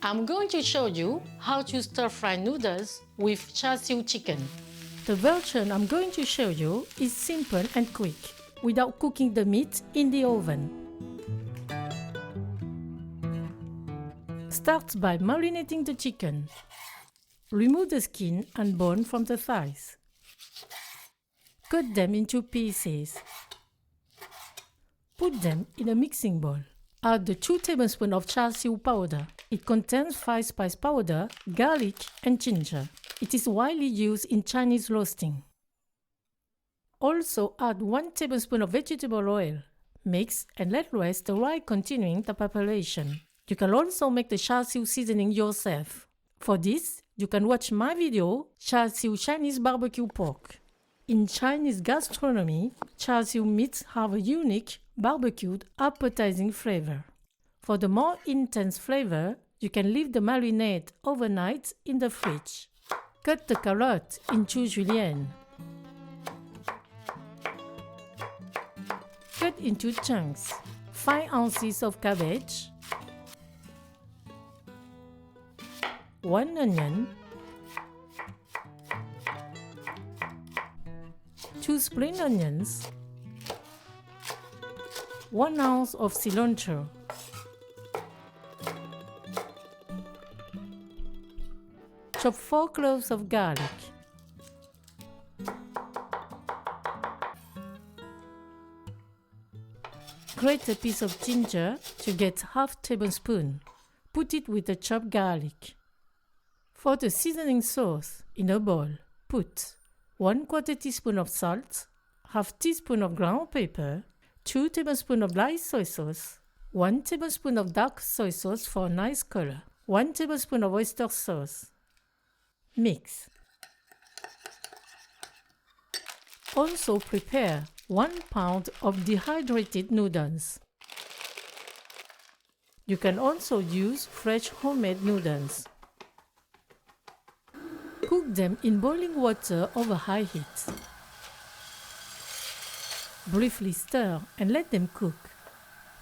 I'm going to show you how to stir-fry noodles with Char Siu chicken. The version I'm going to show you is simple and quick, without cooking the meat in the oven. Start by marinating the chicken. Remove the skin and bone from the thighs. Cut them into pieces. Put them in a mixing bowl. Add the 2 tablespoons of Char Siu powder. It contains 5 spice powder, garlic and ginger. It is widely used in Chinese roasting. Also add 1 tablespoon of vegetable oil. Mix and let rest while continuing the preparation. You can also make the Char Siu seasoning yourself. For this, you can watch my video, Char Siu Chinese barbecue pork. In Chinese gastronomy, Char Siu meats have a unique, barbecued, appetizing flavor. For the more intense flavor, you can leave the marinade overnight in the fridge. Cut the carrot into julienne. Cut into chunks. 5 ounces of cabbage, 1 onion, 2 spring onions, 1 ounce of cilantro, chop 4 cloves of garlic, grate a piece of ginger to get half tablespoon. Put it with the chopped garlic. For the seasoning sauce, in a bowl, put 1/4 teaspoon of salt, half teaspoon of ground pepper, 2 tablespoons of light soy sauce, 1 tablespoon of dark soy sauce for a nice color, 1 tablespoon of oyster sauce. Mix. Also prepare 1 pound of dehydrated noodles. You can also use fresh homemade noodles. Cook them in boiling water over high heat. Briefly stir and let them cook.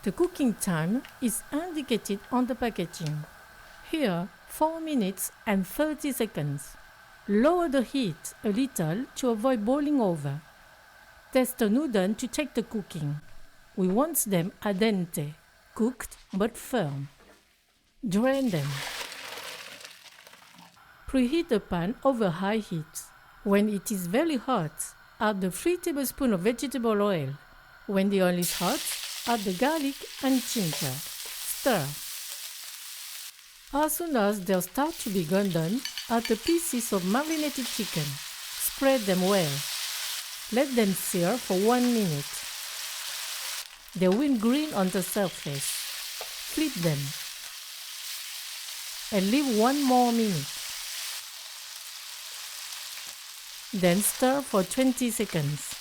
The cooking time is indicated on the packaging. Here, 4 minutes and 30 seconds. Lower the heat a little to avoid boiling over. Test the noodles to check the cooking. We want them al dente, cooked but firm. Drain them. Preheat the pan over high heat. When it is very hot, add the 3 tablespoons of vegetable oil. When the oil is hot, add the garlic and ginger. Stir. As soon as they start to be golden, add the pieces of marinated chicken. Spread them well. Let them sear for 1 minute. They will green on the surface. Flip them. And leave 1 more minute. Then stir for 20 seconds.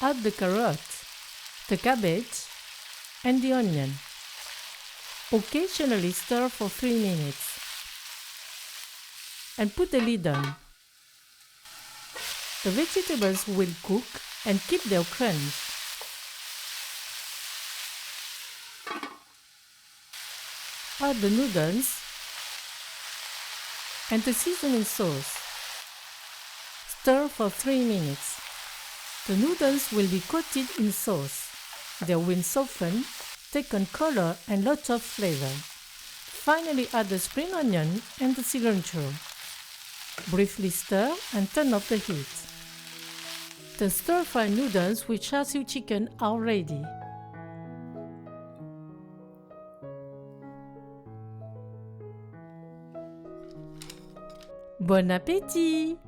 Add the carrot, the cabbage, and the onion. Occasionally stir for 3 minutes. And put the lid on. The vegetables will cook and keep their crunch. Add the noodles and the seasoning sauce. Stir for 3 minutes. The noodles will be coated in sauce. They will soften, take on color and lots of flavor. Finally add the spring onion and the cilantro. Briefly stir and turn off the heat. The stir-fried noodles with Char Siu chicken are ready. Bon appétit!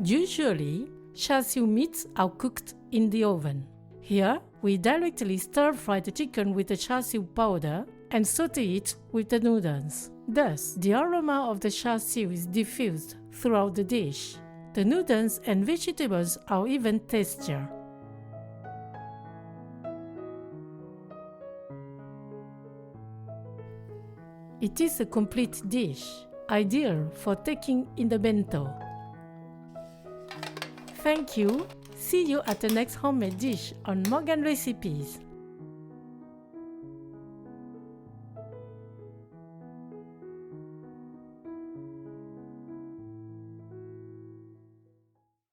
Usually, Char Siu meats are cooked in the oven. Here, we directly stir-fry the chicken with the Char Siu powder and saute it with the noodles. Thus, the aroma of the Char Siu is diffused throughout the dish. The noodles and vegetables are even tastier. It is a complete dish. ideal for taking in the bento. Thank you. See you at the next homemade dish on Morgan Recipes.